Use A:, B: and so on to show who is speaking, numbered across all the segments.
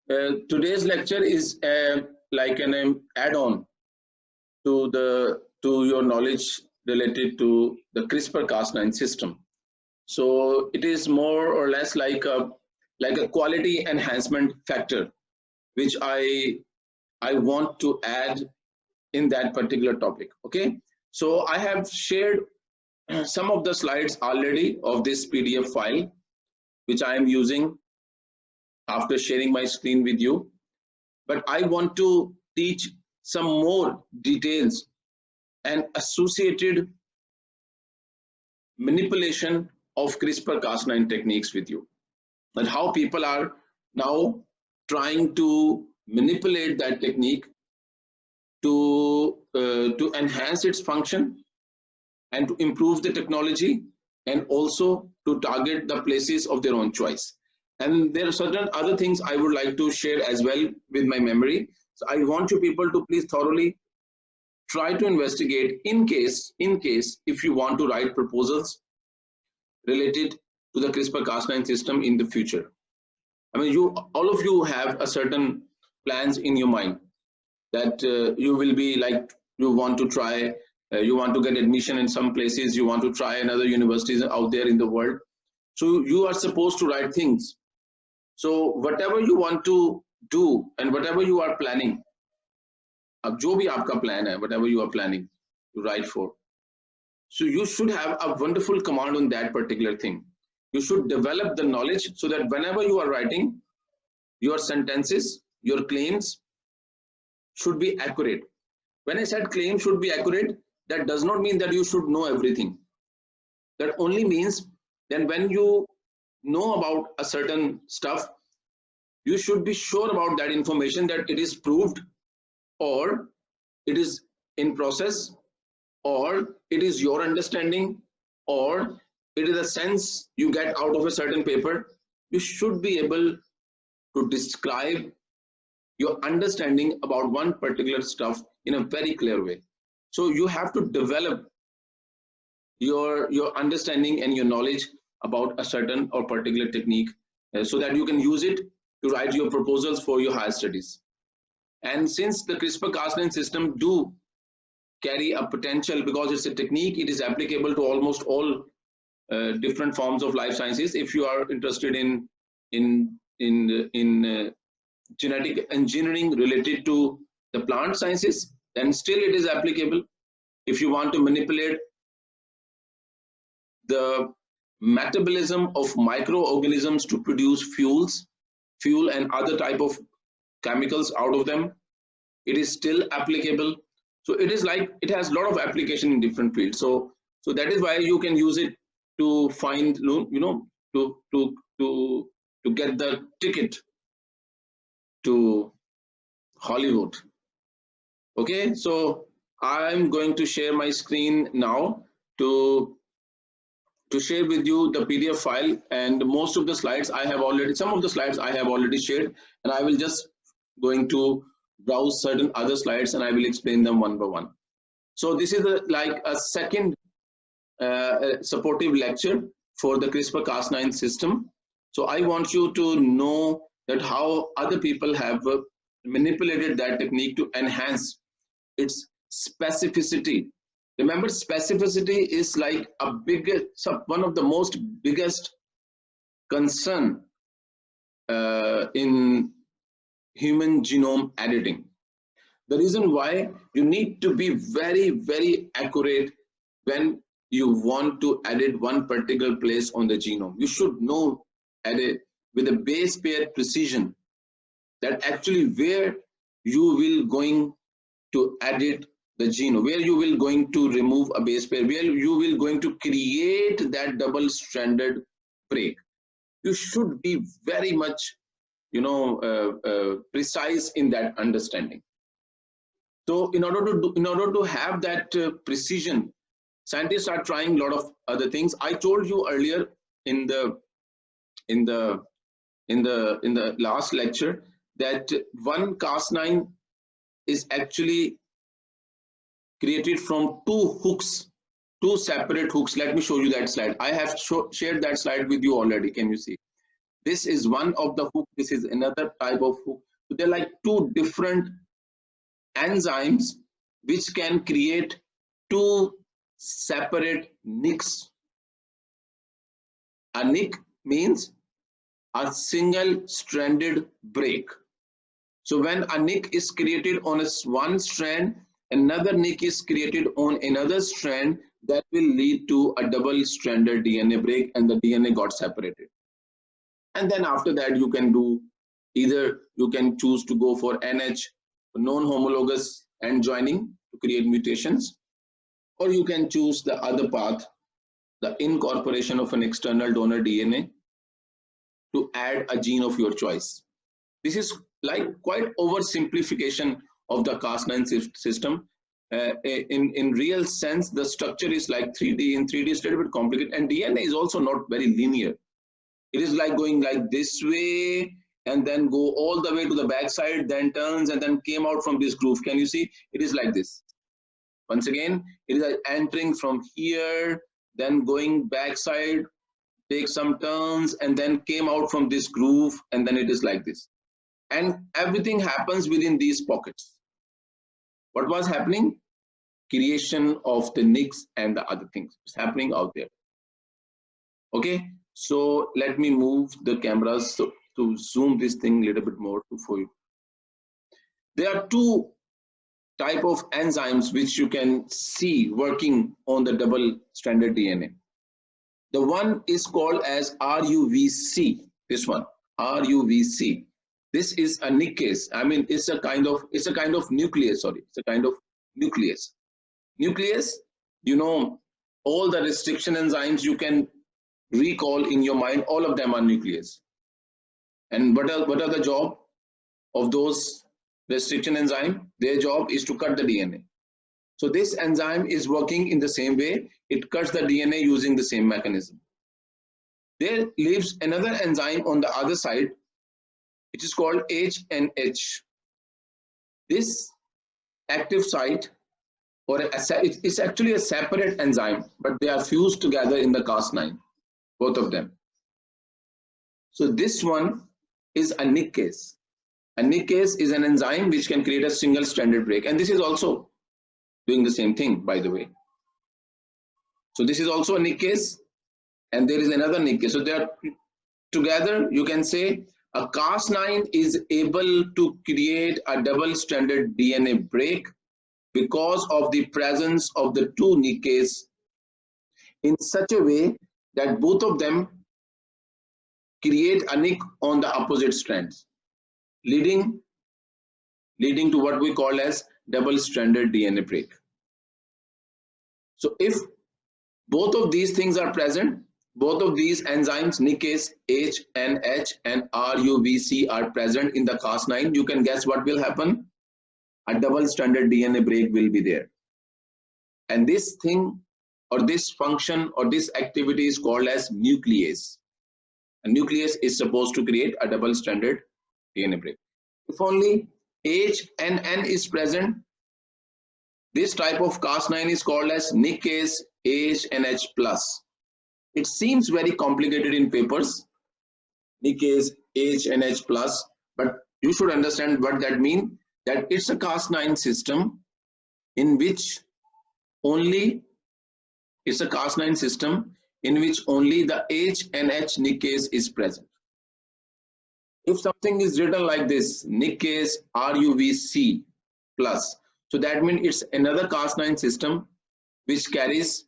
A: Today's lecture is like an add-on to your knowledge related to the CRISPR-Cas9 system. So it is more or less like a quality enhancement factor, which I want to add in that particular topic. Okay, so I have shared some of the slides already of this PDF file, which I am using after sharing my screen with you. But I want to teach some more details and associated manipulation of CRISPR-Cas9 techniques with you, and how people are now trying to manipulate that technique to enhance its function and to improve the technology, and also to target the places of their own choice. And there are certain other things I would like to share as well with my memory. So I want you people to please thoroughly try to investigate in case if you want to write proposals related to the CRISPR-Cas9 system in the future. I mean, all of you have a certain plans in your mind that you will be like, you want to try, you want to get admission in some places, you want to try another universities out there in the world. So you are supposed to write things. So whatever you want to do and whatever you are planning, अब जो भी आपका plan है, whatever you are planning to write for, so you should have a wonderful command on that particular thing. You should develop the knowledge so that whenever you are writing, your sentences, your claims should be accurate. When I said claim should be accurate, that does not mean that you should know everything. That only means then when you know about a certain stuff, you should be sure about that information, that it is proved, or it is in process, or it is your understanding, or it is a sense you get out of a certain paper. You should be able to describe your understanding about one particular stuff in a very clear way. So you have to develop your understanding and your knowledge about a certain or particular technique so that you can use it to write your proposals for your higher studies. And since the CRISPR-Cas9 system do carry a potential, because it's a technique, it is applicable to almost all different forms of life sciences. If you are interested in genetic engineering related to the plant sciences, then still it is applicable. If you want to manipulate the metabolism of microorganisms to produce fuel and other type of chemicals out of them, it is still applicable. So it is like, it has a lot of application in different fields. So that is why you can use it to find, to get the ticket to Hollywood. Okay, so I'm going to share my screen now to share with you the PDF file, and most of the slides I have already, some of the slides I have already shared, and I will just going to browse certain other slides and I will explain them one by one. So this is like a second supportive lecture for the CRISPR-Cas9 system. So I want you to know that how other people have manipulated that technique to enhance its specificity. Remember, specificity is like one of the most biggest concern in human genome editing. The reason why you need to be very, very accurate when you want to edit one particular place on the genome. You should know with a base pair precision that actually where you will going to edit the genome, where you will going to remove a base pair, where you will going to create that double-stranded break. You should be very much, precise in that understanding. So in order to have that precision, scientists are trying a lot of other things. I told you earlier in the last lecture that one Cas9 is actually created from two separate hooks. Let me show you that slide. I have shared that slide with you already. Can you see? This is one of the hook. This is another type of hook. So they're like two different enzymes which can create two separate nicks. A nick means a single stranded break. So when a nick is created on one strand, another nick is created on another strand, that will lead to a double stranded DNA break and the DNA got separated. And then after that, you can do either, you can choose to go for NH, non-homologous end joining to create mutations, or you can choose the other path, the incorporation of an external donor DNA to add a gene of your choice. This is like quite oversimplification of the Cas9 system. In real sense, the structure is like 3D. In 3D, it's a little bit complicated, and DNA is also not very linear. It is like going like this way and then go all the way to the back side, then turns and then came out from this groove. Can you see? It is like this. Once again, it is like entering from here, then going backside, take some turns, and then came out from this groove, and then it is like this. And everything happens within these pockets. What was happening? Creation of the nicks and the other things is happening out there. Okay, so let me move the cameras to zoom this thing a little bit more for you. There are two type of enzymes which you can see working on the double-stranded DNA. The one is called as RUVC. This one, RUVC. This is a nickase. I mean, it's a kind of nuclease. Sorry, it's a kind of nuclease. Nuclease, you know, all the restriction enzymes you can recall in your mind, all of them are nuclease. And what are the job of those restriction enzyme? Their job is to cut the DNA. So this enzyme is working in the same way. It cuts the DNA using the same mechanism. There lives another enzyme on the other side, which is called HNH. This active site, or it's actually a separate enzyme, but they are fused together in the Cas9, both of them. So this one is a nickase. A nickase is an enzyme which can create a single stranded break, and this is also doing the same thing, by the way. So this is also a nickase, and there is another nickase. So they are together. You can say a Cas9 is able to create a double-stranded DNA break because of the presence of the two nickase in such a way that both of them create a nick on the opposite strands, leading to what we call as double-stranded DNA break. So if both of these things are present, both of these enzymes, nickase, HNH and RUVC, are present in the Cas9, you can guess what will happen? A double-stranded DNA break will be there. And this thing, or this function, or this activity is called as nuclease. A nuclease is supposed to create a double-stranded DNA break. If only H and N is present, this type of Cas9 is called as nickase HNH+. It seems very complicated in papers, nickase HNH+, but you should understand what that means, that it's a Cas9 system in which only, it's a Cas9 system in which only the HNH nickase is present. If something is written like this, nickase RUVC+, so that means it's another Cas9 system which carries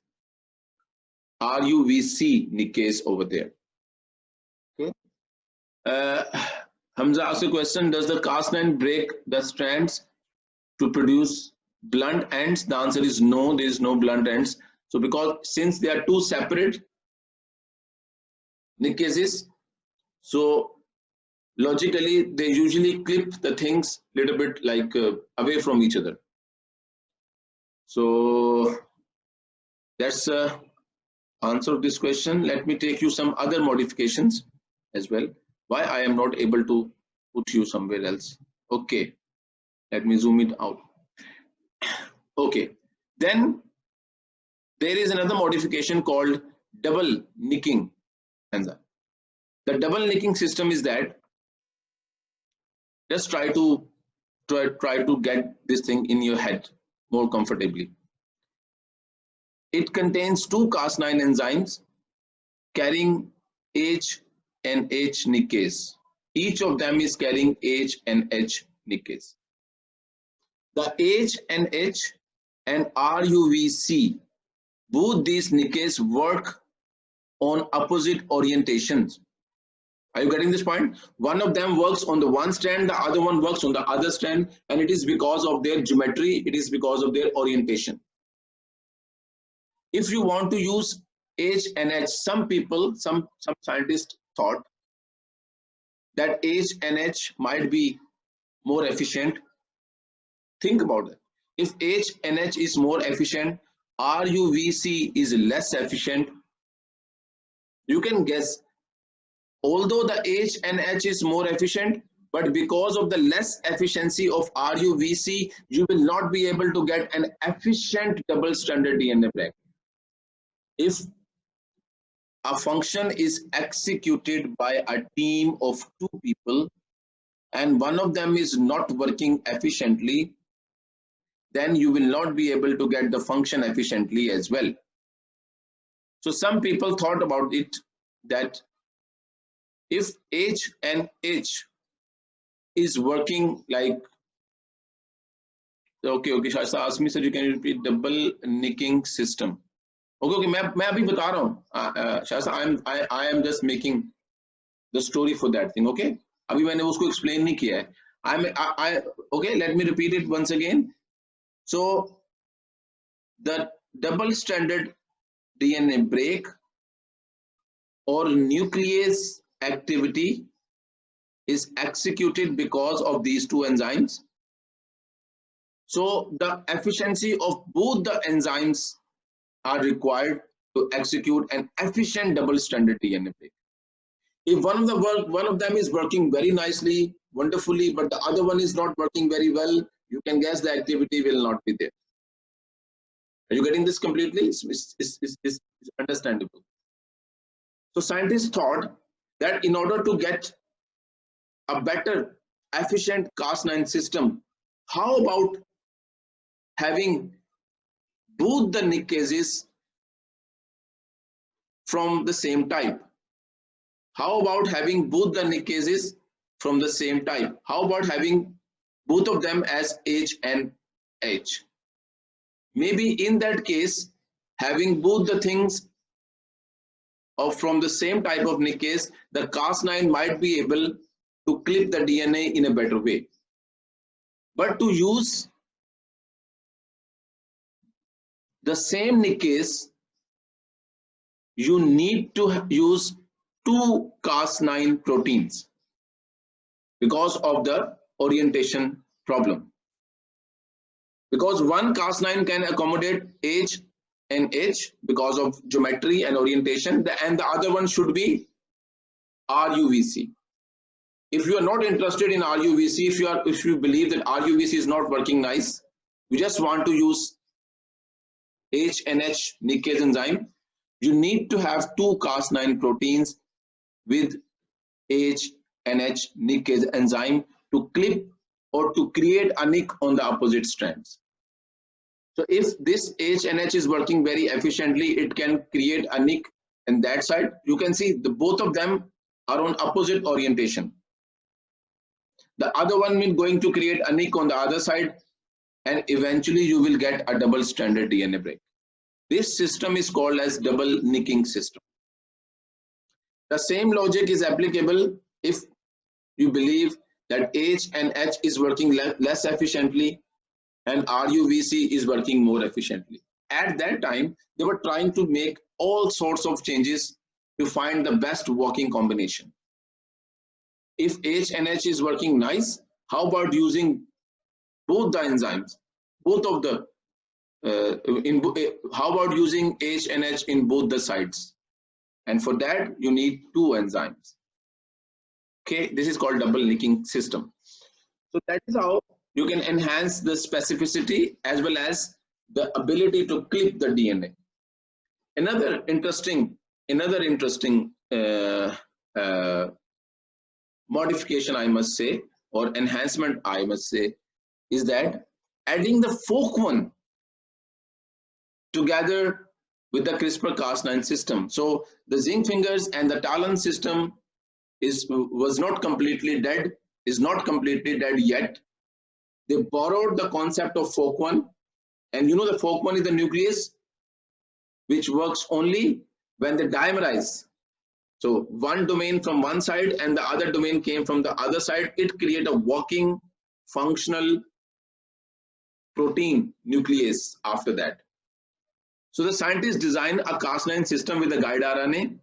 A: RUVC nickase over there. Okay. Hamza asked a question, does the Cas9 break the strands to produce blunt ends? The answer is no, there is no blunt ends. So because since they are two separate nickases, so logically they usually clip the things a little bit like away from each other. So that's the answer of this question. Let me take you some other modifications as well. Why I am not able to put you somewhere else? Okay, let me zoom it out. Okay, then there is another modification called double nicking enzyme. The double nicking system is that, just try to get this thing in your head more comfortably. It contains two Cas9 enzymes carrying H and H nickase. Each of them is carrying H and H nickase. The H and H and RUVC, both these nickase work on opposite orientations. Are you getting this point? One of them works on the one strand, the other one works on the other strand, and it is because of their geometry, it is because of their orientation. If you want to use H and H, some people, some scientists thought that H and H might be more efficient. Think about it. If H and H is more efficient, RUVC is less efficient. You can guess, although the H and H is more efficient, but because of the less efficiency of RUVC, you will not be able to get an efficient double-stranded DNA break. If a function is executed by a team of two people and one of them is not working efficiently, then you will not be able to get the function efficiently as well. So some people thought about it that if H and H is working like, okay, Shasta asked me, sir, you can repeat double nicking system. Okay, मैं अभी बता रहा हूँ, Shasta, I am just making the story for that thing, okay? अभी मैंने उसको explain नहीं किया है. Okay, let me repeat it once again. So the double-stranded DNA break or nuclease activity is executed because of these two enzymes. So the efficiency of both the enzymes are required to execute an efficient double-stranded DNA break. If one of them is working very nicely, wonderfully, but the other one is not working very well, you can guess the activity will not be there. Are you getting this completely? It's understandable. So scientists thought that in order to get a better, efficient Cas9 system, how about having both the nickases from the same type? How about having both the nickases from the same type? How about having both of them as H and H? Maybe in that case, having both the things from the same type of nickase, the Cas9 might be able to clip the DNA in a better way. But to use the same nickase, you need to use two Cas9 proteins because of the orientation problem. Because one Cas9 can accommodate H and H because of geometry and orientation, and the other one should be RUVC. If you are not interested in RUVC, if you believe that RUVC is not working nice, you just want to use H and H nickase enzyme, you need to have two Cas9 proteins with H and H nickase enzyme to clip or to create a nick on the opposite strands. So if this H and H is working very efficiently, it can create a nick on that side. You can see both of them are on opposite orientation. The other one is going to create a nick on the other side, and eventually you will get a double-stranded DNA break. This system is called as double nicking system. The same logic is applicable if you believe that H and H is working less efficiently and RUVC is working more efficiently. At that time, they were trying to make all sorts of changes to find the best working combination. If H and H is working nice, how about using both the enzymes, how about using H and H in both the sides? And for that, you need two enzymes. Okay, this is called double nicking system. So that is how you can enhance the specificity as well as the ability to clip the DNA. Another interesting modification, I must say, or enhancement, I must say, is that adding the FOC1 together with the CRISPR-Cas9 system. So the zinc fingers and the TALEN system was not completely dead, is not completely dead yet. They borrowed the concept of FOC1, and you know the FOC1 is the nucleus which works only when they dimerize. So one domain from one side and the other domain came from the other side, it creates a working functional protein nuclease after that. So the scientists designed a Cas9 system with a guide RNA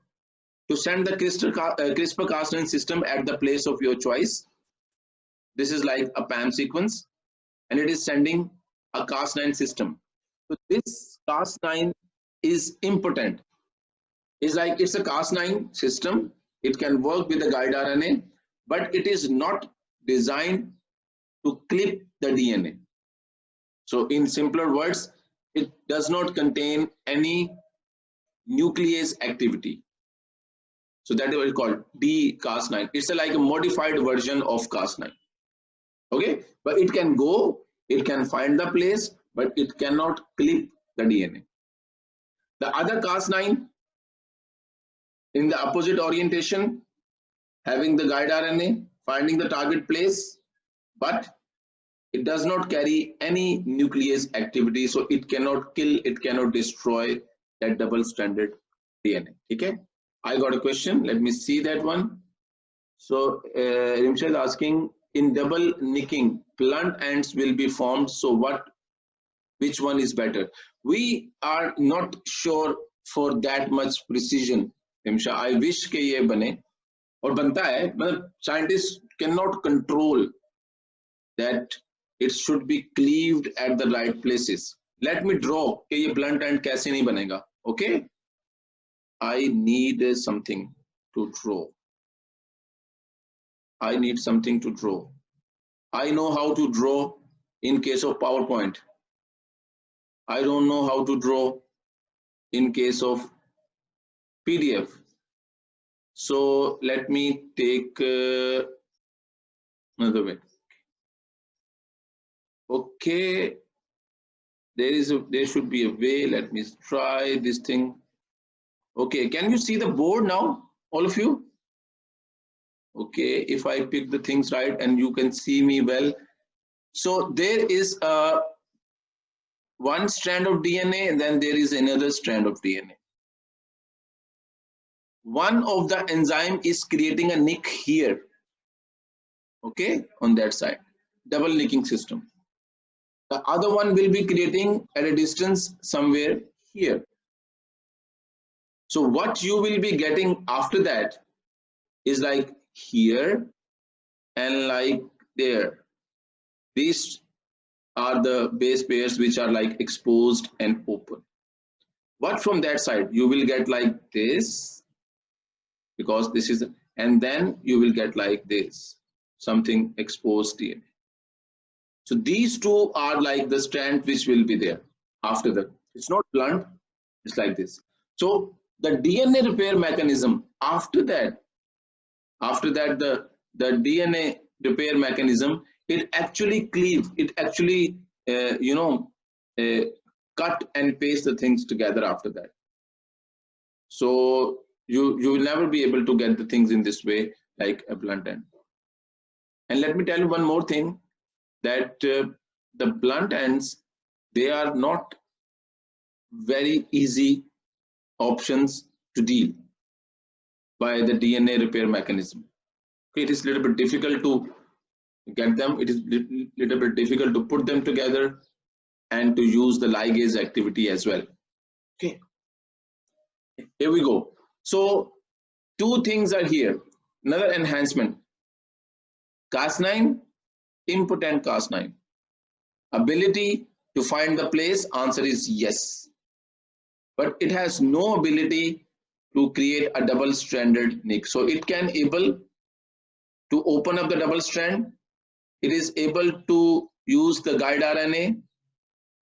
A: to send the CRISPR-Cas9 system at the place of your choice. This is like a PAM sequence, and it is sending a Cas9 system. So this Cas9 is important. It's like it's a Cas9 system. It can work with the guide RNA, but it is not designed to clip the DNA. So in simpler words, it does not contain any nuclease activity. So that is what is called dCas9. It's like a modified version of Cas9. Okay, but it can go, it can find the place, but it cannot clip the DNA. The other Cas9 in the opposite orientation, having the guide RNA, finding the target place, but it does not carry any nuclease activity, so it cannot kill, it cannot destroy that double-stranded DNA. Okay, I got a question. Let me see that one. So Rimsha is asking, in double nicking, blunt ends will be formed. So which one is better? We are not sure for that much precision. Rimsha, I wish के ये बने और बनता है, मतलब scientists cannot control that it should be cleaved at the right places. Let me draw कि ये blunt end कैसे नहीं बनेगा. Okay, I need something to draw. I need something to draw. I know how to draw in case of PowerPoint. I don't know how to draw in case of PDF. So let me take another way. Okay, there should be a way. Let me try this thing. Okay, can you see the board now, all of you? Okay, if I pick the things right and you can see me well. So there is one strand of DNA and then there is another strand of DNA. One of the enzyme is creating a nick here, okay, on that side, double nicking system. The other one will be creating at a distance somewhere here. So what you will be getting after that is like here and like there. These are the base pairs which are like exposed and open. But from that side you will get like this, because this is, and then you will get like this, something exposed DNA. So these two are like the strand which will be there after that. It's not blunt, it's like this. So the DNA repair mechanism after that the DNA repair mechanism, it actually cleaves, it actually cut and paste the things together after that. So you will never be able to get the things in this way like a blunt end. And let me tell you one more thing, that the blunt ends, they are not very easy options to deal by the DNA repair mechanism. Okay, it is a little bit difficult to get them, it is little bit difficult to put them together and to use the ligase activity as well. Okay, here we go. So two things are here. Another enhancement, Cas9, impotent Cas9. Ability to find the place, answer is yes. But it has no ability to create a double-stranded nick. So it can able to open up the double strand. It is able to use the guide RNA.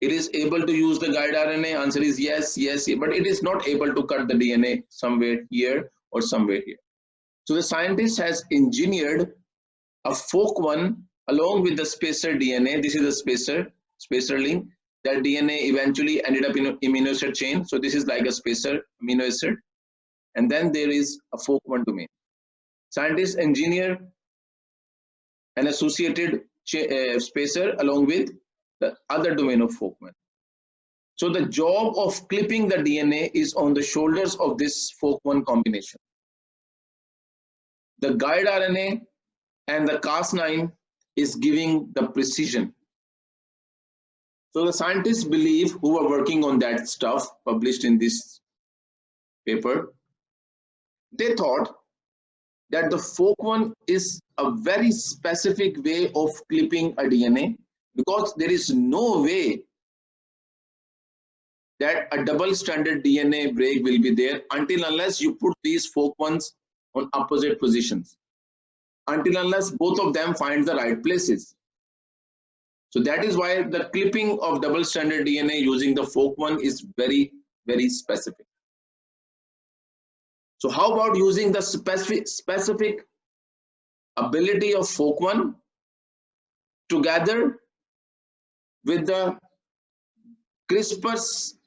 A: It is able to use the guide RNA. Answer is yes, yes, but it is not able to cut the DNA somewhere here or somewhere here. So the scientist has engineered a fork one along with the spacer DNA. This is the spacer link. That DNA eventually ended up in an amino acid chain. So this is like a spacer amino acid. And then there is a fork one domain. Scientists engineer an associated spacer along with the other domain of fork one. So the job of clipping the DNA is on the shoulders of this fork one combination. The guide RNA and the Cas9 is giving the precision. So the scientists believe, who are working on that stuff published in this paper, they thought that the fork one is a very specific way of clipping a DNA, because there is no way that a double-stranded DNA break will be there until unless you put these fork ones on opposite positions, until unless both of them find the right places. So that is why the clipping of double-stranded DNA using the fork one is very, very specific. So how about using the specific ability of fork one together with the CRISPR's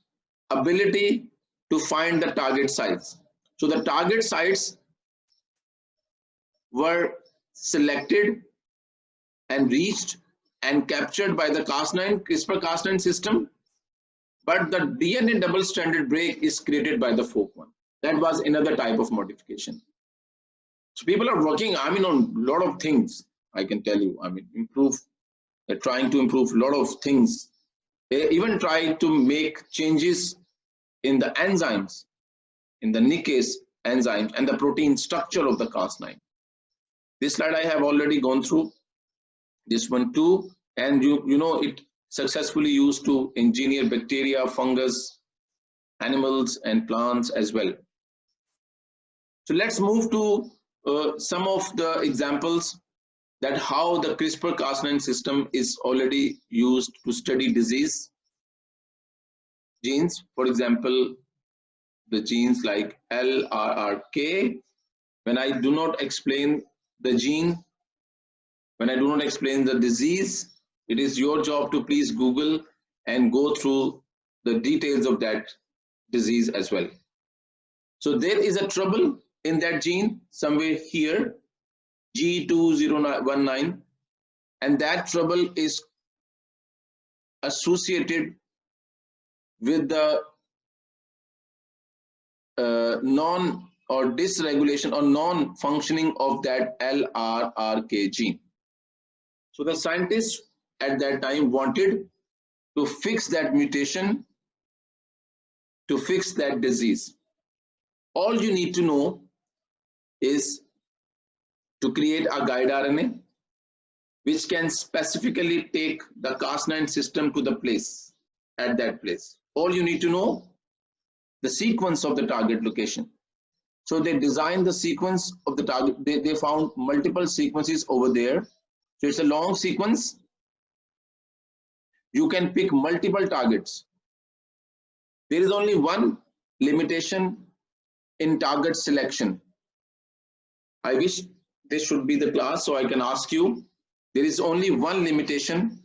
A: ability to find the target sites? So the target sites were selected and reached and captured by the Cas9, CRISPR-Cas9 system, but the DNA double-stranded break is created by the fork one. That was another type of modification. So people are working, on a lot of things, I can tell you. They're trying to improve a lot of things. They even try to make changes in the enzymes, in the nickase enzyme and the protein structure of the Cas9. This slide I have already gone through. This one too, and you know it successfully used to engineer bacteria, fungus, animals and plants as well. So let's move to some of the examples that how the CRISPR-Cas9 system is already used to study disease genes. For example, the genes like LRRK. When I do not explain the gene, when I do not explain the disease, it is your job to please Google and go through the details of that disease as well. So there is a trouble in that gene somewhere here, G2019, and that trouble is associated with the non or dysregulation or non-functioning of that LRRK gene. So the scientists at that time wanted to fix that mutation, to fix that disease. All you need to know is to create a guide RNA which can specifically take the Cas9 system to the place, at that place. All you need to know the sequence of the target location. So they designed the sequence of the target. They found multiple sequences over there. So it's a long sequence. You can pick multiple targets. There is only one limitation in target selection. I wish this should be the class so I can ask you. There is only one limitation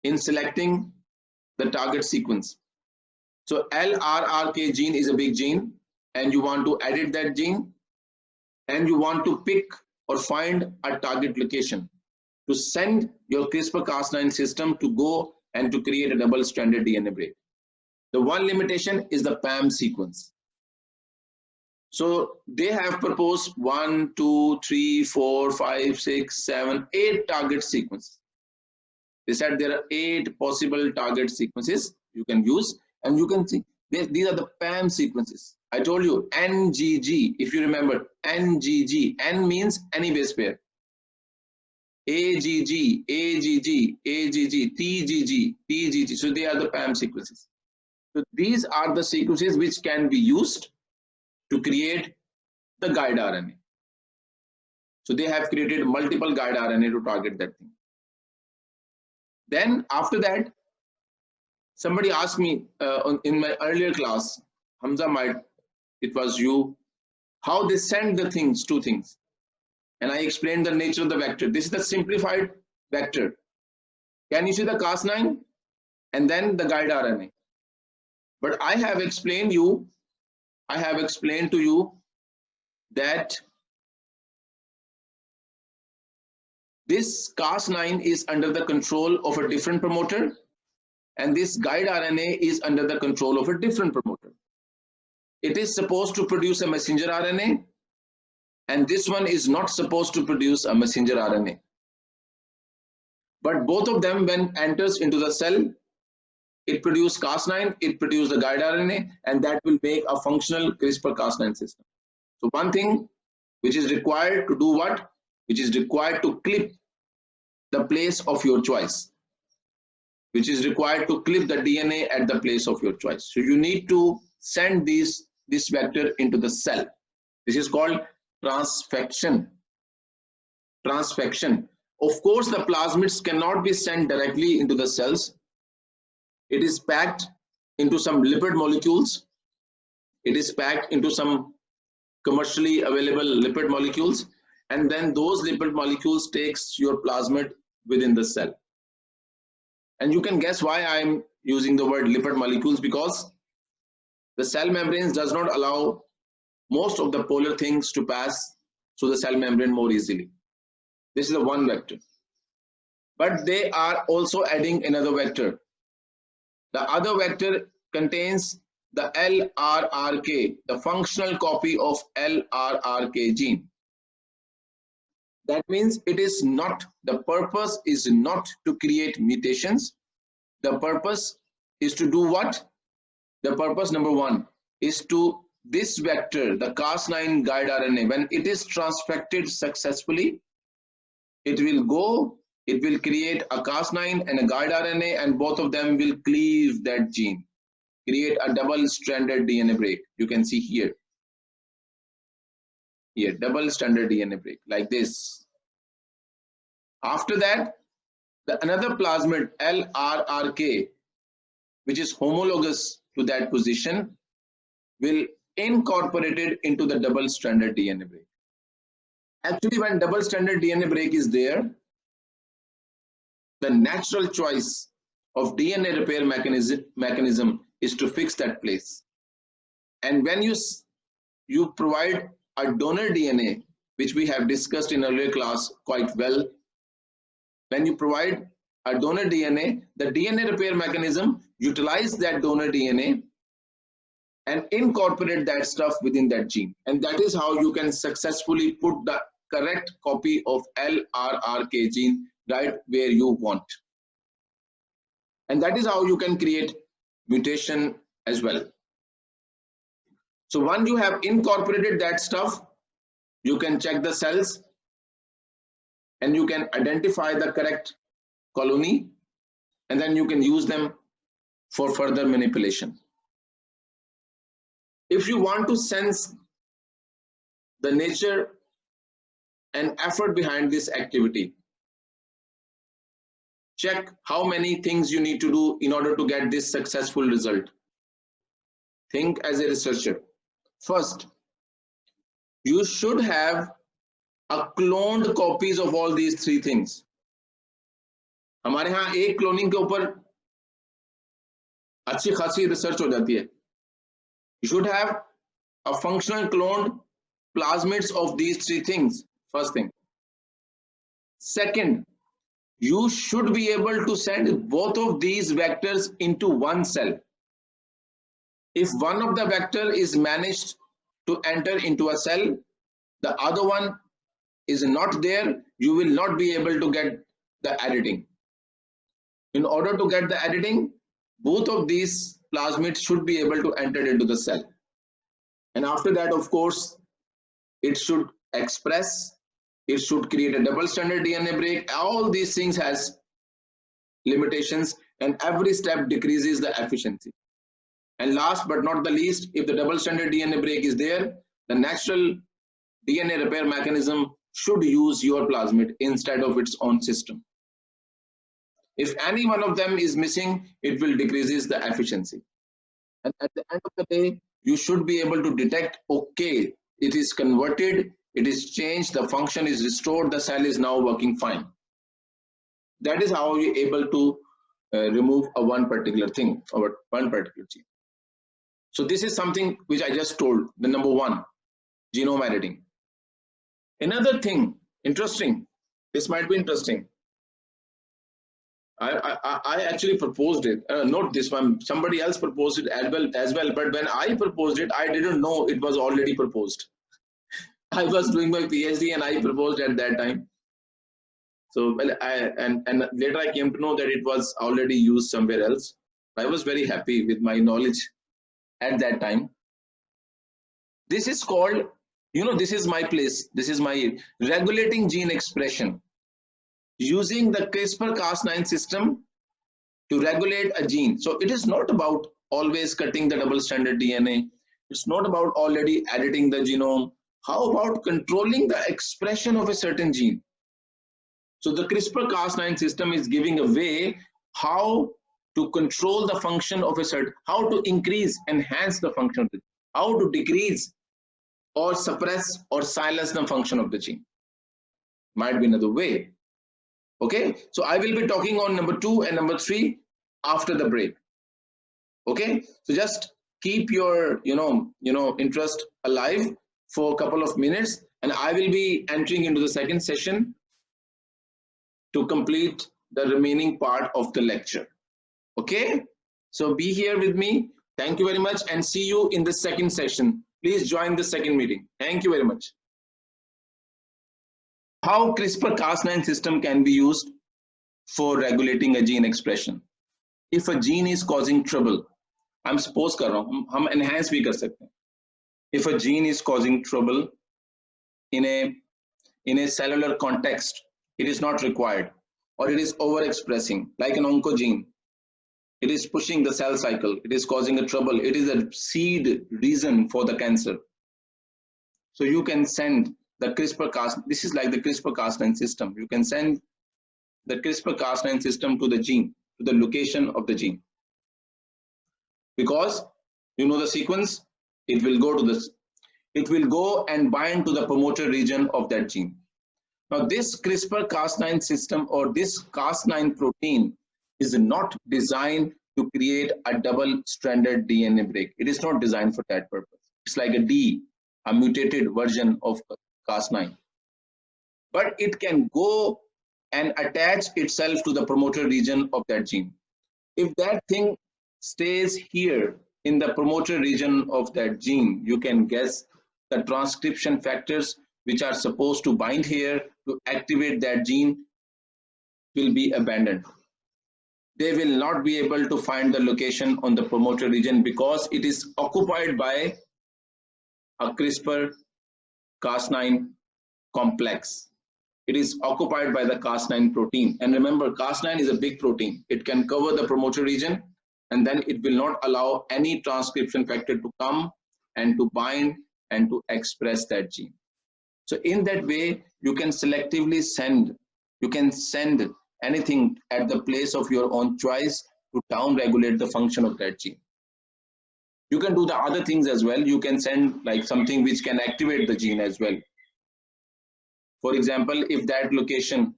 A: in selecting the target sequence. So LRRK gene is a big gene and you want to edit that gene and you want to pick or find a target location to send your CRISPR-Cas9 system to go and to create a double-stranded DNA break. The one limitation is the PAM sequence. So they have proposed 1, 2, 3, 4, 5, 6, 7, 8 target sequences. They said there are 8 possible target sequences you can use, and you can see these are the PAM sequences. I told you NGG, if you remember, NGG, N means any base pair. AGG, AGG, AGG, TGG, TGG. So they are the PAM sequences. So these are the sequences which can be used to create the guide RNA. So they have created multiple guide RNA to target that thing. Then after that, somebody asked me in my earlier class, Hamza, it was you, how they send the things, two things. And I explained the nature of the vector. This is the simplified vector. Can you see the Cas9 and then the guide RNA? But I have explained to you that this Cas9 is under the control of a different promoter, and this guide RNA is under the control of a different promoter. It is supposed to produce a messenger RNA, and this one is not supposed to produce a messenger RNA. But both of them, when enters into the cell, it produces Cas9, it produces the guide RNA, and that will make a functional CRISPR-Cas9 system. So one thing which is required to do what? Which is required to clip the place of your choice, which is required to clip the DNA at the place of your choice. So you need to send this vector into the cell. This is called transfection. Transfection. Of course, the plasmids cannot be sent directly into the cells. It is packed into some lipid molecules. It is packed into some commercially available lipid molecules, and then those lipid molecules takes your plasmid within the cell. And you can guess why I'm using the word lipid molecules, because the cell membranes does not allow most of the polar things to pass through the cell membrane more easily. This is the one vector. But they are also adding another vector. The other vector contains the LRRK, the functional copy of LRRK gene. That means it is not, the purpose is not to create mutations. The purpose is to do what? The purpose number one is to this vector, the Cas9 guide RNA, when it is transfected successfully, it will go, it will create a Cas9 and a guide RNA, and both of them will cleave that gene, create a double-stranded DNA break. You can see here, double-stranded DNA break like this. After that, another plasmid LRRK, which is homologous to that position, will incorporate it into the double-stranded DNA break. Actually, when double-stranded DNA break is there, the natural choice of DNA repair mechanism is to fix that place. And when you provide a donor DNA, which we have discussed in earlier class quite well, when you provide a donor DNA, the DNA repair mechanism utilize that donor DNA and incorporate that stuff within that gene. And that is how you can successfully put the correct copy of LRRK gene right where you want. And that is how you can create mutation as well. So once you have incorporated that stuff, you can check the cells and you can identify the correct colony, and then you can use them for further manipulation. If you want to sense the nature and effort behind this activity, check how many things you need to do in order to get this successful result. Think as a researcher. First, you should have a cloned copies of all these three things. हमारे यहाँ एक cloning के ऊपर अच्छी खासी research हो जाती है. You should have a functional cloned plasmids of these three things. First thing. Second, you should be able to send both of these vectors into one cell. If one of the vector is managed to enter into a cell, the other one is not there, you will not be able to get the editing. In order to get the editing, both of these plasmids should be able to enter into the cell. And after that, of course, it should express, it should create a double-stranded DNA break. All these things has limitations, and every step decreases the efficiency. And last but not the least, if the double-stranded DNA break is there, the natural DNA repair mechanism should use your plasmid instead of its own system. If any one of them is missing, it will decreases the efficiency. And at the end of the day, you should be able to detect, okay, it is converted, it is changed, the function is restored, the cell is now working fine. That is how you're able to remove a one particular thing or one particular gene. So this is something which I just told, the number one, genome editing. Another thing, interesting, this might be interesting. I actually proposed it, not this one, somebody else proposed it as well, but when I proposed it, I didn't know it was already proposed. I was doing my PhD and I proposed at that time. So well, and later I came to know that it was already used somewhere else. I was very happy with my knowledge at that time. This is called, you know, this is my place, this is my regulating gene expression using the CRISPR-Cas9 system to regulate a gene. So it is not about always cutting the double-stranded DNA. It's not about already editing the genome. How about controlling the expression of a certain gene? So the CRISPR-Cas9 system is giving a way how to control the function of a certain, how to increase, enhance the function of the gene, how to decrease or suppress or silence the function of the gene. Might be another way. Okay, so I will be talking on number 2 and number 3 after the break. Okay, so just keep your interest alive for a couple of minutes, and I will be entering into the second session to complete the remaining part of the lecture. Okay, so be here with me. Thank you very much, and see you in the second session. Please join the second meeting. Thank you very much. How CRISPR-Cas9 system can be used for regulating a gene expression. If a gene is causing trouble, I'm suppose कर रहा हूँ, हम enhance भी कर सकते हैं. If a gene is causing trouble in a cellular context, it is not required, or it is overexpressing, like an oncogene. It is pushing the cell cycle. It is causing a trouble. It is a seed reason for the cancer. So you can send the CRISPR-Cas. This is like the CRISPR-Cas9 system. You can send the CRISPR-Cas9 system to the gene, to the location of the gene. Because you know the sequence, it will go to this. It will go and bind to the promoter region of that gene. Now this CRISPR-Cas9 system or this Cas9 protein is not designed to create a double-stranded DNA break. It is not designed for that purpose. It's like a mutated version of Cas9. But it can go and attach itself to the promoter region of that gene. If that thing stays here in the promoter region of that gene, you can guess the transcription factors which are supposed to bind here to activate that gene will be abandoned. They will not be able to find the location on the promoter region because it is occupied by a CRISPR-Cas9 complex. It is occupied by the Cas9 protein. And remember, Cas9 is a big protein. It can cover the promoter region, and then it will not allow any transcription factor to come and to bind and to express that gene. So in that way, you can selectively send, anything at the place of your own choice to down-regulate the function of that gene. You can do the other things as well. You can send like something which can activate the gene as well. For example, if that location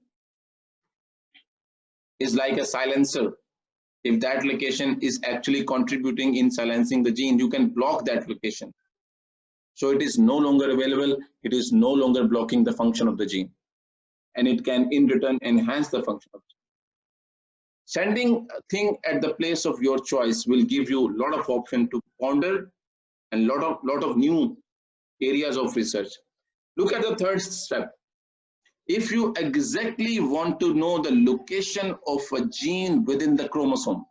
A: is like a silencer, if that location is actually contributing in silencing the gene, you can block that location. So it is no longer available, it is no longer blocking the function of the gene. And it can in return enhance the function of the gene. Sending a thing at the place of your choice will give you a lot of option to ponder and lot of new areas of research. Look at the third step. If you exactly want to know the location of a gene within the chromosome,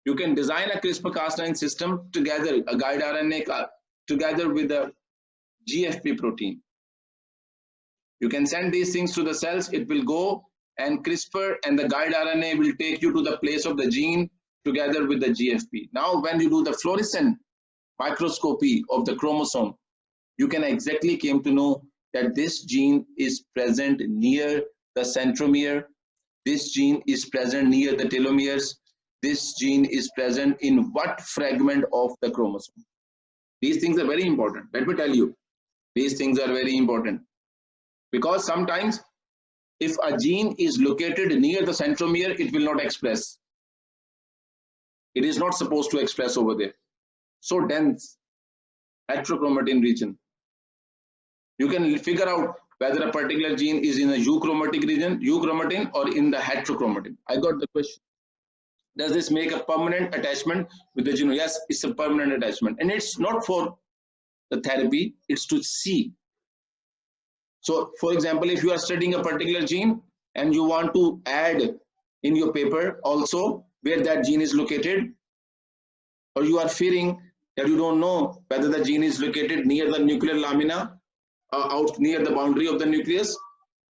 A: you can design a CRISPR-Cas9 system together, a guide RNA together with a GFP protein. You can send these things to the cells, it will go, and CRISPR and the guide RNA will take you to the place of the gene together with the GFP. Now, when you do the fluorescent microscopy of the chromosome, you can exactly came to know that this gene is present near the centromere, this gene is present near the telomeres, this gene is present in what fragment of the chromosome. These things are very important. Let me tell you, These things are very important because sometimes if a gene is located near the centromere, it will not express. It is not supposed to express over there. So dense, heterochromatin region. You can figure out whether a particular gene is in a euchromatic region, euchromatin, or in the heterochromatin. I got the question. Does this make a permanent attachment with the genome? Yes, it's a permanent attachment. And it's not for the therapy, it's to see. So, for example, if you are studying a particular gene and you want to add in your paper also where that gene is located, or you are fearing that you don't know whether the gene is located near the nuclear lamina, out near the boundary of the nucleus,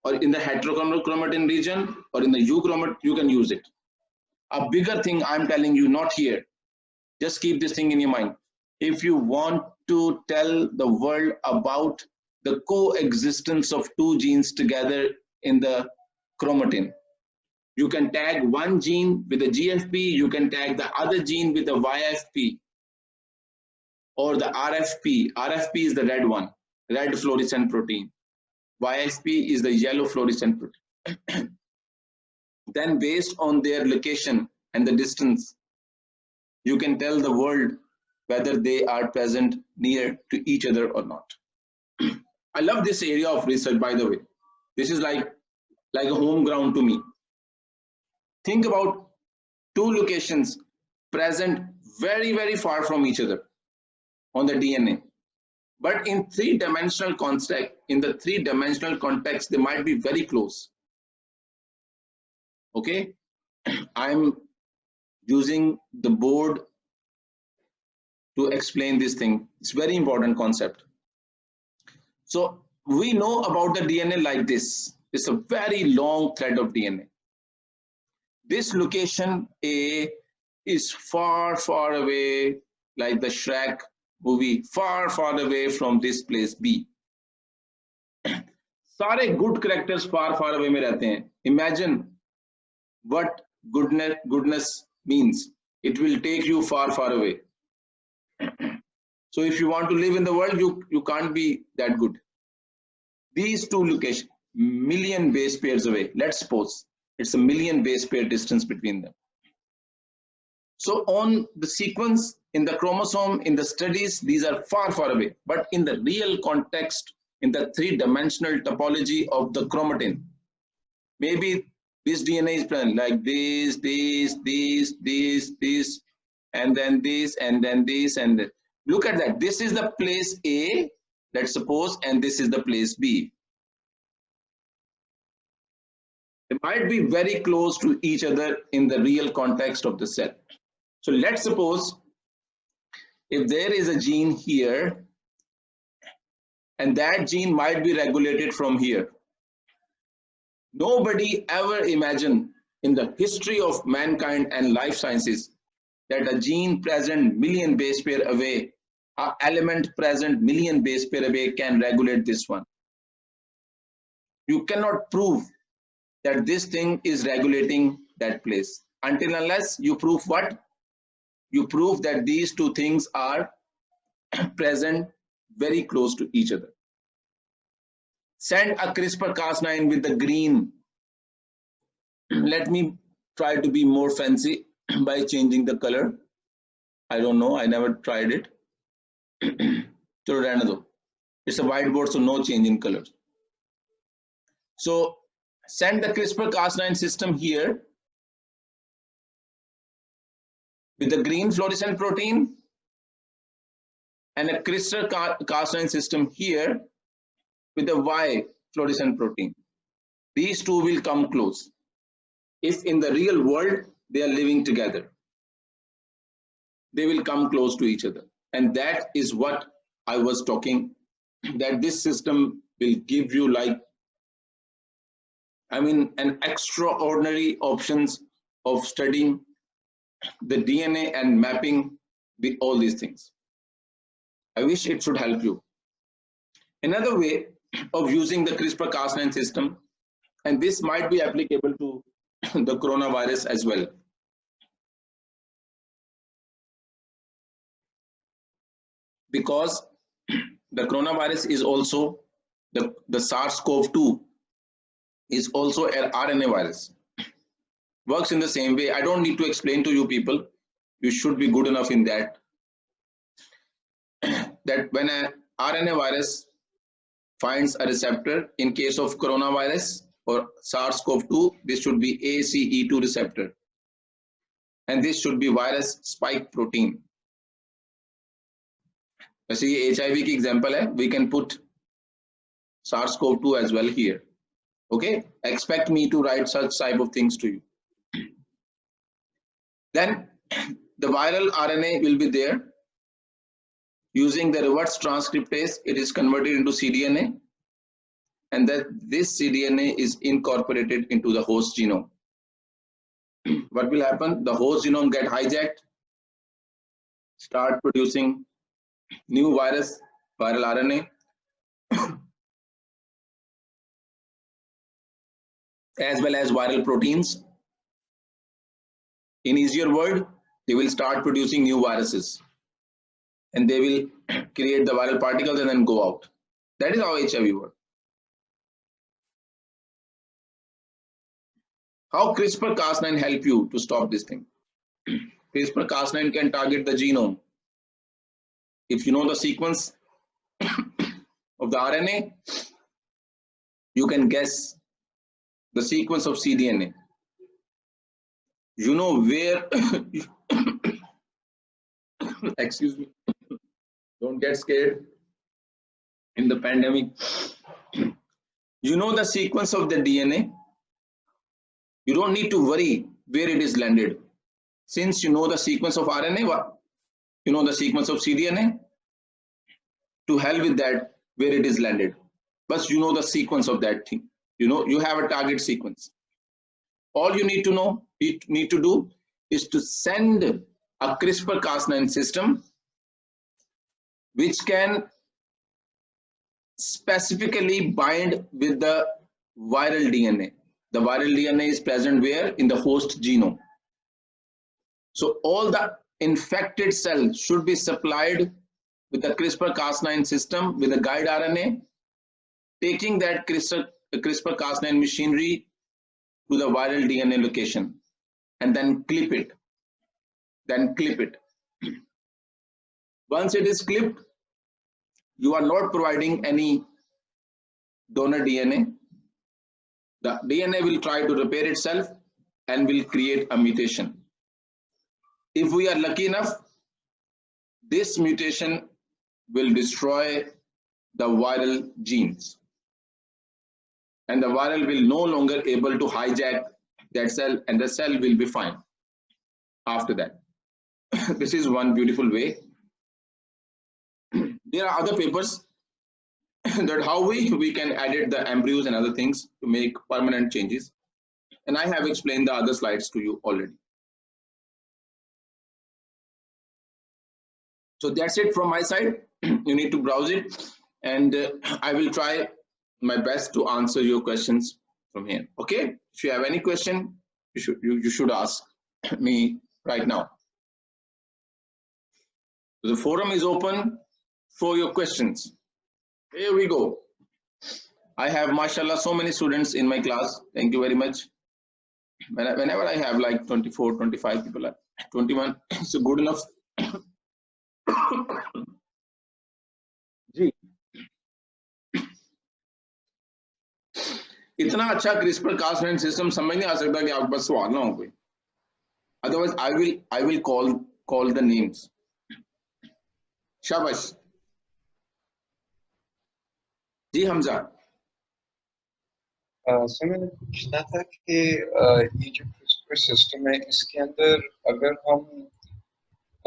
A: or in the heterochromatin region, or in the euchromatin, you can use it. A bigger thing I'm telling you, not here. Just keep this thing in your mind. If you want to tell the world about the coexistence of two genes together in the chromatin, you can tag one gene with a GFP, you can tag the other gene with a YFP or the RFP. RFP is the red one, red fluorescent protein. YFP is the yellow fluorescent protein. Then based on their location and the distance, you can tell the world whether they are present near to each other or not. I love this area of research, by the way. This is like a home ground to me. Think about two locations present very, very far from each other on the DNA. But in three-dimensional context, they might be very close. Okay, I'm using the board to explain this thing. It's very important concept. So we know about the DNA like this. It's a very long thread of DNA. This location A is far, far away, like the Shrek movie, far, far away from this place B. सारे good characters far, far away में रहते हैं. Imagine what goodness means. It will take you far, far away. So if you want to live in the world, you can't be that good. These two locations, million base pairs away. Let's suppose it's a million base pair distance between them. So on the sequence, in the chromosome, in the studies, these are far, far away. But in the real context, in the three-dimensional topology of the chromatin, maybe this DNA is present like this, and then this, and then this, and then. Look at that. This is the place A, let's suppose, and this is the place B. They might be very close to each other in the real context of the cell. So let's suppose if there is a gene here, and that gene might be regulated from here. Nobody ever imagined in the history of mankind and life sciences that a gene present million base pair away, an element present million base pair away can regulate this one. You cannot prove that this thing is regulating that place until unless you prove what? You prove that these two things are present very close to each other. Send a CRISPR-Cas9 with the green. Let me try to be more fancy by changing the color. I don't know, I never tried it. It's a whiteboard, so no change in colors. So send the CRISPR-Cas9 system here with the green fluorescent protein and a CRISPR-Cas9 system here with the Y fluorescent protein. These two will come close. If in the real world they are living together, they will come close to each other. And that is what I was talking, that this system will give you an extraordinary options of studying the DNA and mapping all these things. I wish it should help you. Another way of using the CRISPR-Cas9 system, and this might be applicable to the coronavirus as well. Because the coronavirus is also the SARS-CoV-2 is also an RNA virus. Works in the same way. I don't need to explain to you people. You should be good enough in that. That when an RNA virus finds a receptor, in case of coronavirus or SARS-CoV-2, this should be ACE2 receptor. And this should be virus spike protein. वैसे ये HIV की example है. We can put SARS-CoV-2 as well here. Okay, expect me to write such type of things to you. Then the viral RNA will be there. Using the reverse transcriptase, it is converted into cDNA, and that this cDNA is incorporated into the host genome. What will happen? The host genome get hijacked, start producing new viral RNA, as well as viral proteins. In easier word, they will start producing new viruses, and they will create the viral particles and then go out. That is how HIV works. How CRISPR-Cas9 help you to stop this thing? CRISPR-Cas9 can target the genome. If you know the sequence of the RNA, you can guess the sequence of cDNA. You know where, excuse me, don't get scared in the pandemic. You know the sequence of the DNA. You don't need to worry where it is landed. Since you know the sequence of RNA, you know the sequence of cDNA, to hell with that, where it is landed. But you know the sequence of that thing. You know, you have a target sequence. All you need to know, need to do is to send a CRISPR-Cas9 system which can specifically bind with the viral DNA. The viral DNA is present where? In the host genome. So all the infected cells should be supplied with the CRISPR-Cas9 system with a guide RNA, taking that CRISPR-Cas9 machinery to the viral DNA location, and then clip it. Once it is clipped, you are not providing any donor DNA. The DNA will try to repair itself and will create a mutation. If we are lucky enough, this mutation will destroy the viral genes, and the viral will no longer able to hijack that cell, and the cell will be fine after that. This is one beautiful way. There are other papers that how we can edit the embryos and other things to make permanent changes, and I have explained the other slides to you already. So that's it from my side. You need to browse it, and I will try my best to answer your questions from here. Okay, if you have any question, you should ask me right now. The forum is open for your questions. Here we go. I have, mashallah, so many students in my class. Thank you very much. Whenever I have like 24, 25 people, 21, it's good enough. जी इतना अच्छा CRISPR-Cas9 system समझ नहीं आ सकता कि आपके पास सवाल ना हो कोई. Otherwise I will call the names. शाबाश जी हमजा.
B: सर मैंने पूछना था कि ये जो CRISPR सिस्टम है, इसके अंदर अगर हम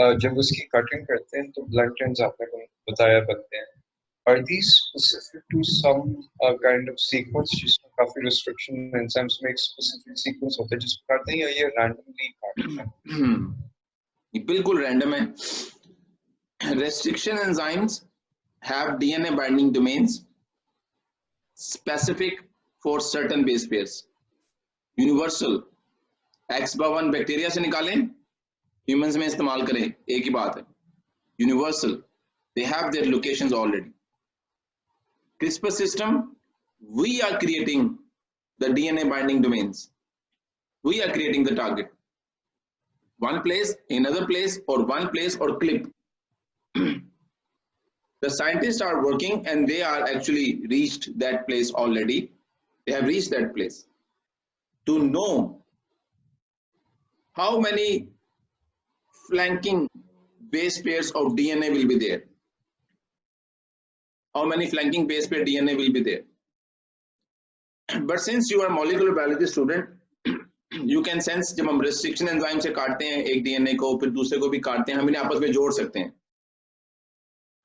B: जब उसकी कटिंग करते हैं तो ब्लड टेंस आपने बताया बनते हैं. Are these specific to some kind of sequence जिसमें काफी restriction enzymes में एक specific sequence होता है जिसको काटते हैं, या ये randomly काटते हैं?
A: ये बिल्कुल random है. Restriction enzymes have DNA binding domains specific for certain base pairs. Universal XBA1 bacteria से निकालें, humans में इस्तेमाल करें, एक ही बात है. Universal They have their locations already. CRISPR system, we are creating the DNA binding domains. We are creating the target. One place, another place, or one place, or clip. The scientists are working and they are actually reached that place already. They have reached that place to know how many flanking base pairs of DNA will be there. How many flanking base pair DNA will be there. But since you are a molecular biology student, you can sense जब हम restriction enzyme से काटते हैं एक DNA को फिर दूसरे को भी काटते हैं हम इन्हें आपस में जोड़ सकते हैं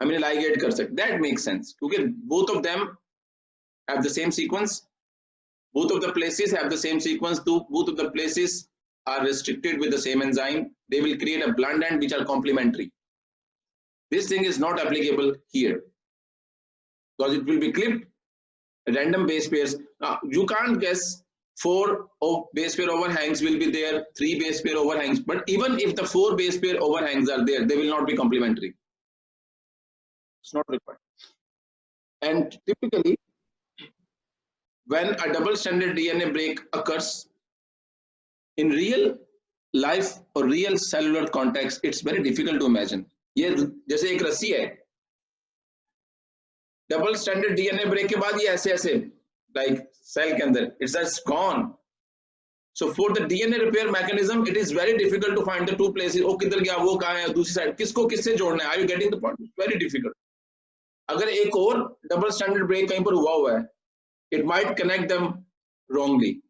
A: हम इन्हें ligate कर सकते हैं. That makes sense क्योंकि both of them have the same sequence, both of the places have the same sequence, both of the places are restricted with the same enzyme. They will create a blunt end which are complementary. This thing is not applicable here because it will be clipped random base pairs. You can't guess 4 base pair overhangs will be there, 3 base pair overhangs, but even if the 4 base pair overhangs are there, they will not be complementary. It's not required. And typically, when a double-stranded DNA break occurs, in real life or real cellular context, it's very difficult to imagine. ये जैसे एक रस्सी है, double-stranded DNA break के बाद ये ऐसे like cell के अंदर, it's just gone. So for the DNA repair mechanism, it is very difficult to find the two places. Oh, किधर गया, वो कहाँ है, दूसरी side, किसको किससे जोड़ना है? Are you getting the point? It's very difficult. अगर एक और double-stranded break कहीं पर हुआ है, it might connect them wrongly.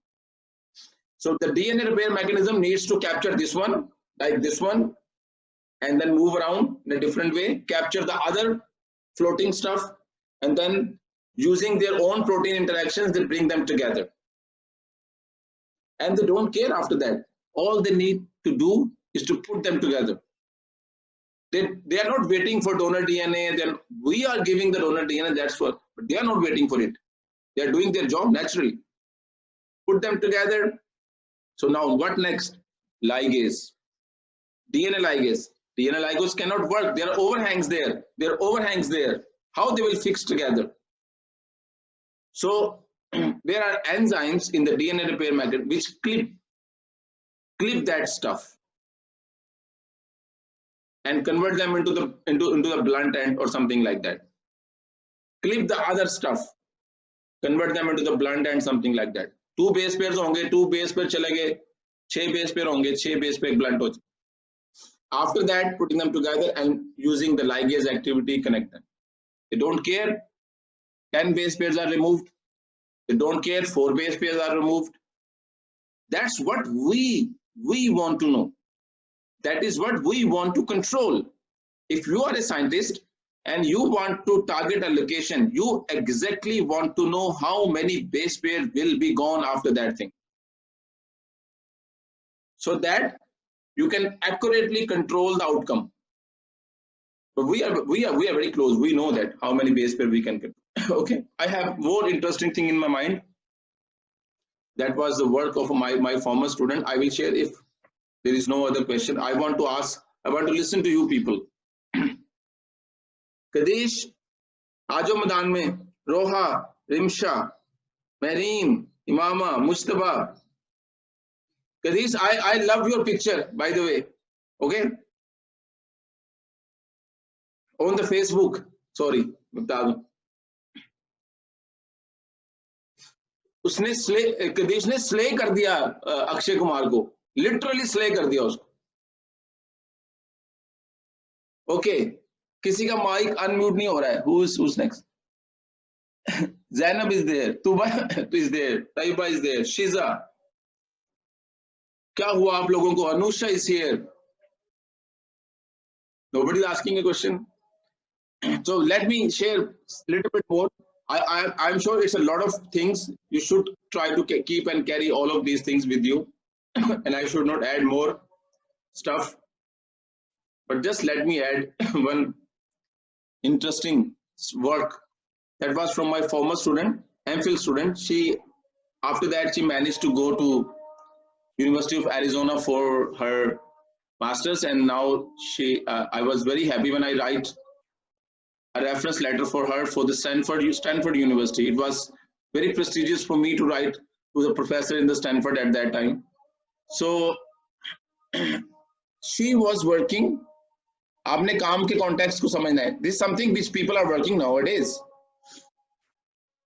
A: So the DNA repair mechanism needs to capture this one, like this one, and then move around in a different way, capture the other floating stuff, and then using their own protein interactions, they bring them together. And they don't care after that. All they need to do is to put them together. They are not waiting for donor DNA. Then we are giving the donor DNA, that's what, but they are not waiting for it. They are doing their job naturally. Put them together. So now what next? Ligase. DNA ligase. DNA ligase cannot work. There are overhangs there. There are overhangs there. How they will fix together? So there are enzymes in the DNA repair mechanism which clip that stuff and convert them into the blunt end or something like that. Clip the other stuff, convert them into the blunt end, something like that. 2 base pairs होंगे, 2 base pair चले गए, 6 base pair होंगे, 6 base pair blunt हो. After that, putting them together and using the ligase activity connect them. They don't care 10 base pairs are removed. They don't care 4 base pairs are removed. That's what we want to know. That is what we want to control. If you are a scientist and you want to target a location, you exactly want to know how many base pairs will be gone after that thing, so that you can accurately control the outcome. But we are very close. We know that how many base pairs we can control. Okay, I have more interesting thing in my mind. That was the work of my former student. I will share if there is no other question. I want to listen to you people. Kadesh, Ajo Madan mein, Roha, Rimsha, Marine, Imama, Mustafa. Kadesh, I love your picture, by the way. Okay? On the Facebook. Sorry, बता दूं. उसने कदेश ने slay कर दिया अक्षय कुमार को, literally slay कर दिया उसको. ओके, किसी का माइक अनम्यूट नहीं हो रहा है. Who's next? Zainab is there, Tuba is there, Taiba is there, Shiza. क्या हुआ आप लोगों को? Anusha is here. Nobody is asking a question. So let me share a little bit more. I'm sure it's a lot of things. You should try to keep and carry all of these things with you. And I should not add more stuff. But just let me add one interesting work that was from my former student, MPhil student. After that, she managed to go to University of Arizona for her master's, and now I was very happy when I write a reference letter for her for the Stanford University. It was very prestigious for me to write to the professor in the Stanford at that time. So she was working. आपने काम के context को समझना है. This is something which people are working nowadays.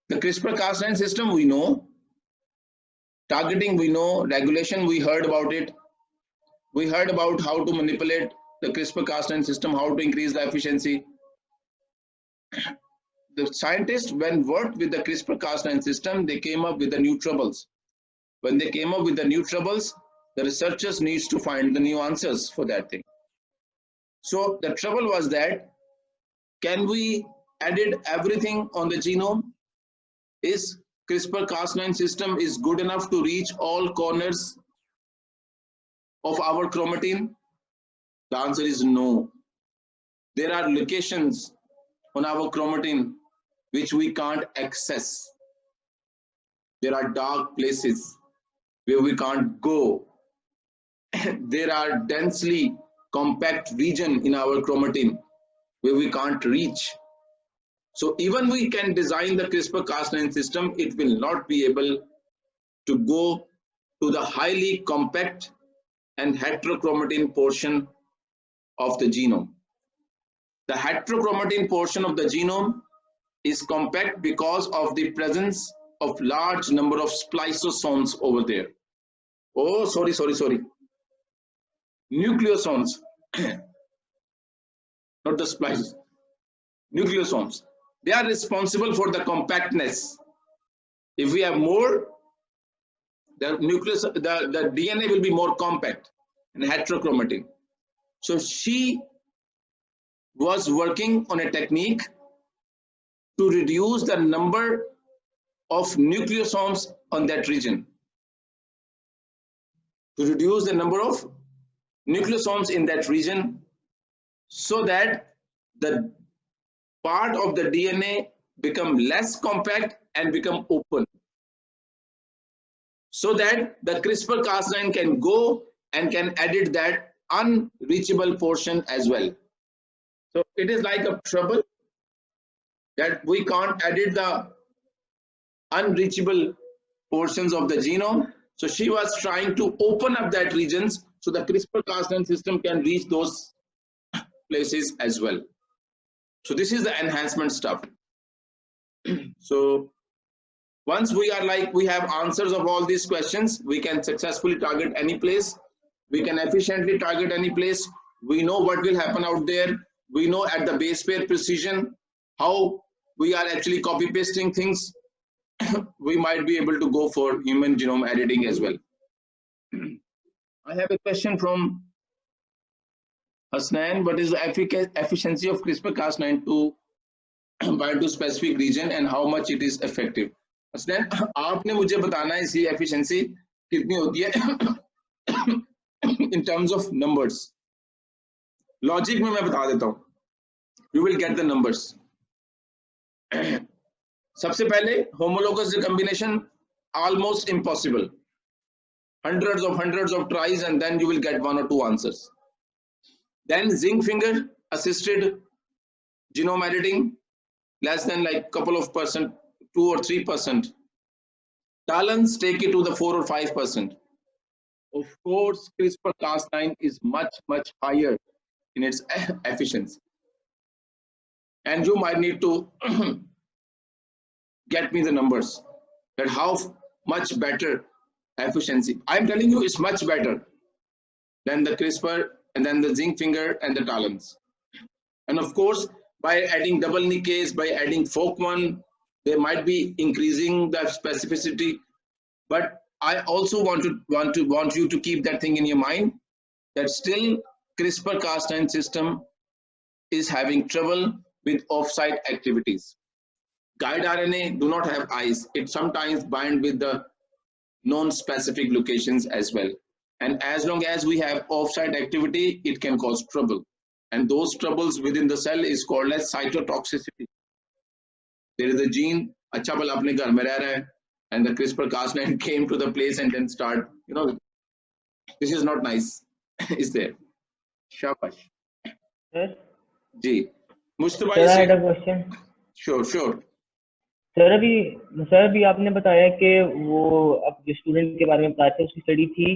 A: The CRISPR-Cas9 system we know, targeting we know, regulation we heard about it. We heard about how to manipulate the CRISPR-Cas9 system, how to increase the efficiency. The scientists, when worked with the CRISPR-Cas9 system, they came up with the new troubles. When they came up with the new troubles, the researchers needs to find the new answers for that thing. So the trouble was that, can we edit everything on the genome? Is CRISPR-Cas9 system is good enough to reach all corners of our chromatin? The answer is no. There are locations on our chromatin which we can't access. There are dark places where we can't go. There are densely compact regions in our chromatin where we can't reach. So even we can design the CRISPR-Cas9 system, it will not be able to go to the highly compact and heterochromatin portion of the genome. The heterochromatin portion of the genome is compact because of the presence of large number of spliceosomes over there. Oh, sorry. Nucleosomes, not the splices. Nucleosomes. They are responsible for the compactness. If we have more, the DNA will be more compact and heterochromatin. So she was working on a technique to reduce the number of nucleosomes on that region. To reduce the number of nucleosomes in that region so that the part of the DNA become less compact and become open, so that the CRISPR-Cas9 can go and can edit that unreachable portion as well. So it is like a trouble that we can't edit the unreachable portions of the genome. So she was trying to open up that regions so the CRISPR-Cas9 system can reach those places as well. So this is the enhancement stuff. So once we are like, we have answers of all these questions, we can successfully target any place. We can efficiently target any place. We know what will happen out there. We know at the base pair precision how we are actually copy pasting things. We might be able to go for human genome editing as well. I have a question from Hasnan. What is the efficiency of CRISPR-Cas9 to bind to specific region and how much it is effective? Hasnan, आपने मुझे बताना है इसकी efficiency कितनी होती है in terms of numbers. Logic में मैं बता देता हूँ. You will get the numbers. सबसे पहले homologous recombination almost impossible. Hundreds of tries and then you will get one or two answers. Then zinc finger assisted genome editing, less than like couple of percent, 2 or 3%. Talons take it to the 4 or 5%. Of course, CRISPR-Cas9 is much higher in its efficiency. And you might need to get me the numbers that how much better efficiency. I'm telling you, it's much better than the CRISPR and then the zinc finger and the Talons. And of course, by adding double nickase, by adding FOC1, they might be increasing the specificity. But I also want you to keep that thing in your mind that still CRISPR-Cas9 system is having trouble with off-site activities. Guide RNA do not have eyes. It sometimes bind with the non-specific locations as well. And as long as we have off-site activity, it can cause trouble. And those troubles within the cell is called as cytotoxicity. There is a gene, अच्छा भला अपने घर में रह रहा है, and the CRISPR-Cas9 came to the place and then start, this is not nice. Is there? Shabash. Ji. Mustafa
C: Sir,
A: is
C: I had
A: here.
C: a question.
A: Sure.
C: Sir अभी आपने बताया कि वो अब जो स्टूडेंट के बारे में बताते हैं उसकी स्टडी थी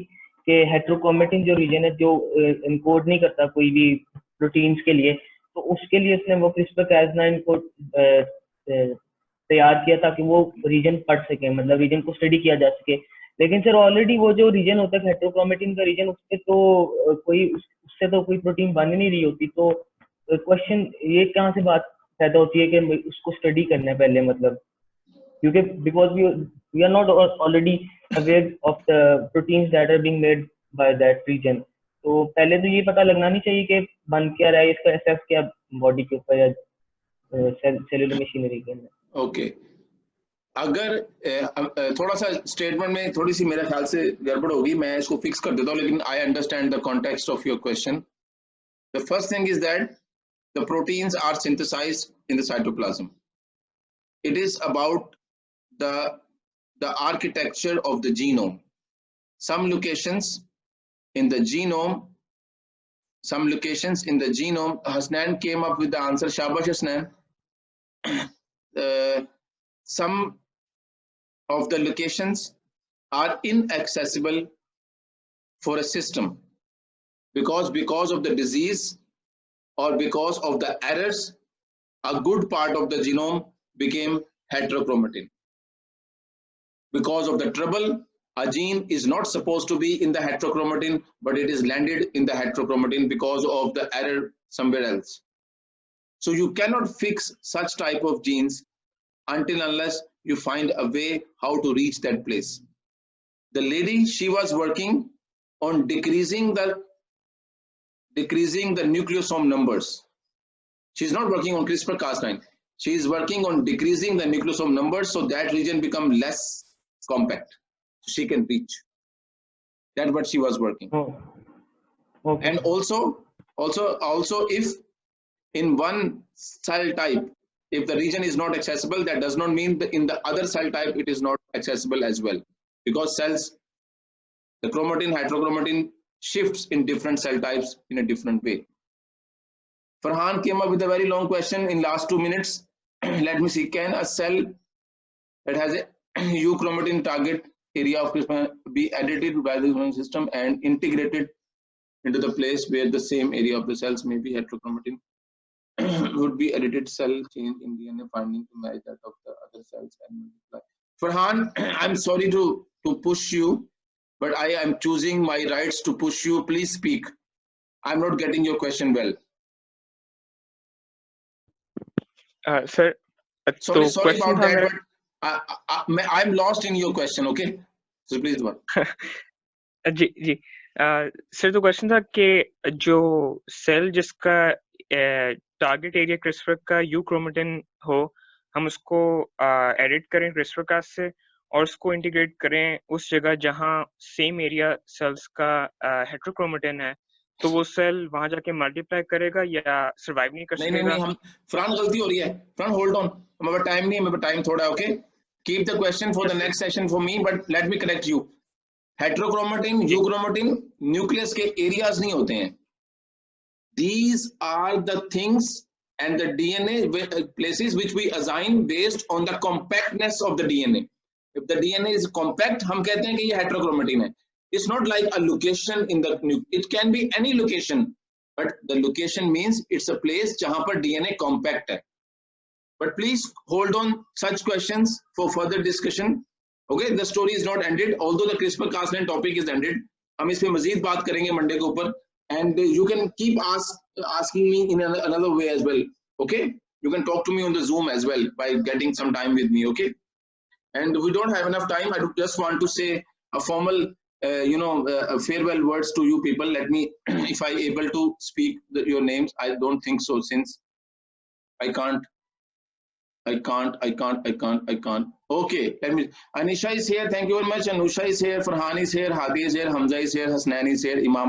C: कि हेट्रोक्रोमेटिन जो रीजन है जो इनकोड नहीं करता कोई भी प्रोटीन्स के लिए, तो उसके लिए उसने वो CRISPR-Cas9 को तैयार किया ताकि वो रीजन पढ़ सके, मतलब रीजन को स्टडी किया जा सके। लेकिन सर ऑलरेडी वो जो रीजन होता है हेट्रोक्रोमेटिन का रीजन, उससे तो उससे तो कोई प्रोटीन बन नहीं रही होती, तो क्वेश्चन ये कहाँ से बात पैदा होती है कि उसको स्टडी करना है पहले, मतलब क्योंकि because we are not already aware of the proteins that are being made by that reason, तो पहले तो ये पता लगना नहीं चाहिए कि बन क्या रहा है, इसका इफेक्ट क्या बॉडी के ऊपर या सेलुलर मशीनरी के अंदर।
A: ओके, अगर थोड़ा सा स्टेटमेंट में थोड़ी सी मेरे ख्याल से गड़बड़ होगी, मैं इसको फिक्स कर देता हूँ, लेकिन I understand the context of your question. The first thing is that the proteins are synthesized in the cytoplasm. It is about the architecture of the genome. Some locations in the genome, Hasnan came up with the answer. Shabash Hasnan. Some of the locations are inaccessible for a system because of the disease or because of the errors. A good part of the genome became heterochromatin. Because of the trouble, a gene is not supposed to be in the heterochromatin, but it is landed in the heterochromatin because of the error somewhere else. So you cannot fix such type of genes until unless you find a way how to reach that place. The lady, she was working on decreasing the nucleosome numbers. She's not working on CRISPR-Cas9. She is working on decreasing the nucleosome numbers so that region become less compact, so she can reach. That's what she was working.
C: Oh, okay.
A: And also, if in one cell type, if the region is not accessible, that does not mean that in the other cell type it is not accessible as well, because cells, the chromatin, heterochromatin shifts in different cell types in a different way. Farhan came up with a very long question in last 2 minutes. Let me see. Can a cell that has a euchromatin target area of CRISPR be edited by the immune system and integrated into the place where the same area of the cells may be heterochromatin would be edited cell change in DNA finding to match that of the other cells and multiply? Farhan, I'm sorry to push you, but I am choosing my rights to push you. Please speak. I'm not getting your question well.
D: Sir,
A: sorry about that, but I'm lost in your question. Okay, so please go on.
D: जी sir, तो question था कि जो cell जिसका target area CRISPR का euchromatin हो, हम उसको एडिट करें CRISPR-Cas से और उसको इंटीग्रेट करें उस जगह जहां सेम एरिया सेल्स का हेट्रोक्रोमेटिन है, तो वो सेल वहां जाके मल्टीप्लाई करेगा या सरवाइव नहीं कर सकेगा?
A: नहीं, हम फ्रान गलती हो रही है। फ्रान होल्ड ऑन, हमारे पास टाइम नहीं है, मेरे पास टाइम थोड़ा है। Okay, keep the question for the next session for me, but let me correct you. Heterochromatin, euchromatin nucleus के एरियाज नहीं होते हैं। These are the things and the DNA places which we assign based on the compactness of the DNA. If the DNA is compact, हम कहते हैं कि ये heterochromatin है। It's not like a location in the nucleus. It can be any location, but the location means it's a place जहां पर DNA compact है. But please hold on such questions for further discussion. Okay, the story is not ended. Although the CRISPR-Cas9 topic is ended, हम इस पे मजीद बात करेंगे Monday के ऊपर. And you can keep asking me in another way as well. Okay, you can talk to me on the Zoom as well by getting some time with me. Okay, and we don't have enough time. I just want to say a formal farewell words to you people. Let me, if I able to speak your names. I don't think so, since I can't. Okay, let me. Anisha is here. Thank you very much. Anusha is here. Farhan is here. Hadi is here. Hamza is here. Hasnan is here. Imam